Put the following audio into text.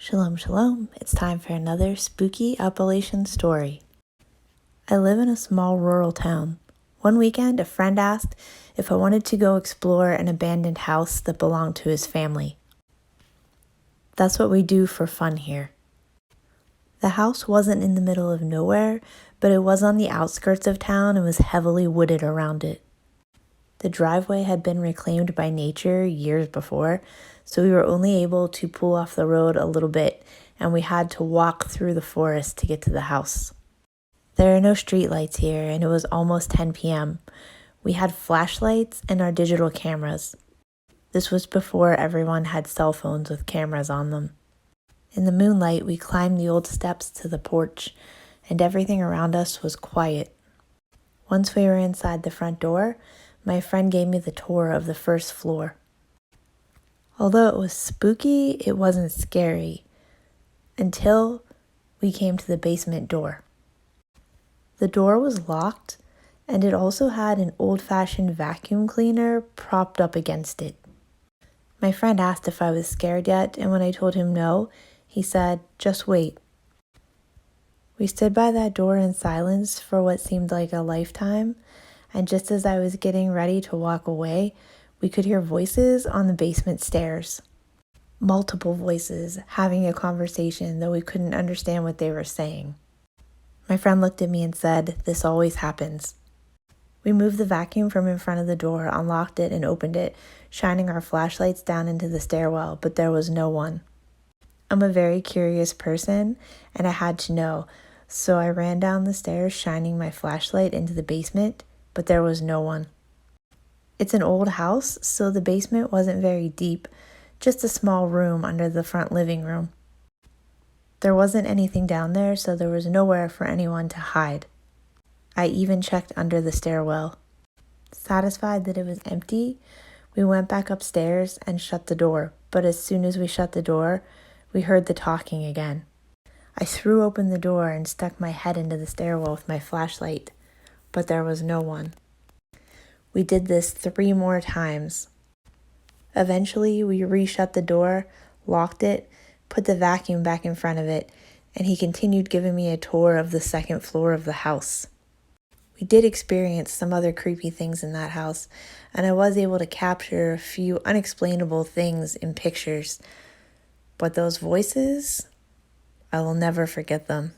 Shalom, shalom. It's time for another spooky Appalachian story. I live in a small rural town. One weekend, a friend asked if I wanted to go explore an abandoned house that belonged to his family. That's what we do for fun here. The house wasn't in the middle of nowhere, but it was on the outskirts of town and was heavily wooded around it. The driveway had been reclaimed by nature years before, so we were only able to pull off the road a little bit, and we had to walk through the forest to get to the house. There are no streetlights here, and it was almost 10 p.m. We had flashlights and our digital cameras. This was before everyone had cell phones with cameras on them. In the moonlight, we climbed the old steps to the porch, and everything around us was quiet. Once we were inside the front door, my friend gave me the tour of the first floor. Although it was spooky, it wasn't scary until we came to the basement door. The door was locked, and it also had an old-fashioned vacuum cleaner propped up against it. My friend asked if I was scared yet, and when I told him no, he said, "Just wait." We stood by that door in silence for what seemed like a lifetime, and just as I was getting ready to walk away, we could hear voices on the basement stairs. Multiple voices having a conversation, though we couldn't understand what they were saying. My friend looked at me and said, "This always happens." We moved the vacuum from in front of the door, unlocked it, and opened it, shining our flashlights down into the stairwell, but there was no one. I'm a very curious person, and I had to know, so I ran down the stairs, shining my flashlight into the basement, but there was no one. It's an old house, so the basement wasn't very deep, just a small room under the front living room. There wasn't anything down there, so there was nowhere for anyone to hide. I even checked under the stairwell. Satisfied that it was empty, we went back upstairs and shut the door, but as soon as we shut the door, we heard the talking again. I threw open the door and stuck my head into the stairwell with my flashlight, but there was no one. We did this 3 more times. Eventually, we re-shut the door, locked it, put the vacuum back in front of it, and he continued giving me a tour of the second floor of the house. We did experience some other creepy things in that house, and I was able to capture a few unexplainable things in pictures. But those voices, I will never forget them.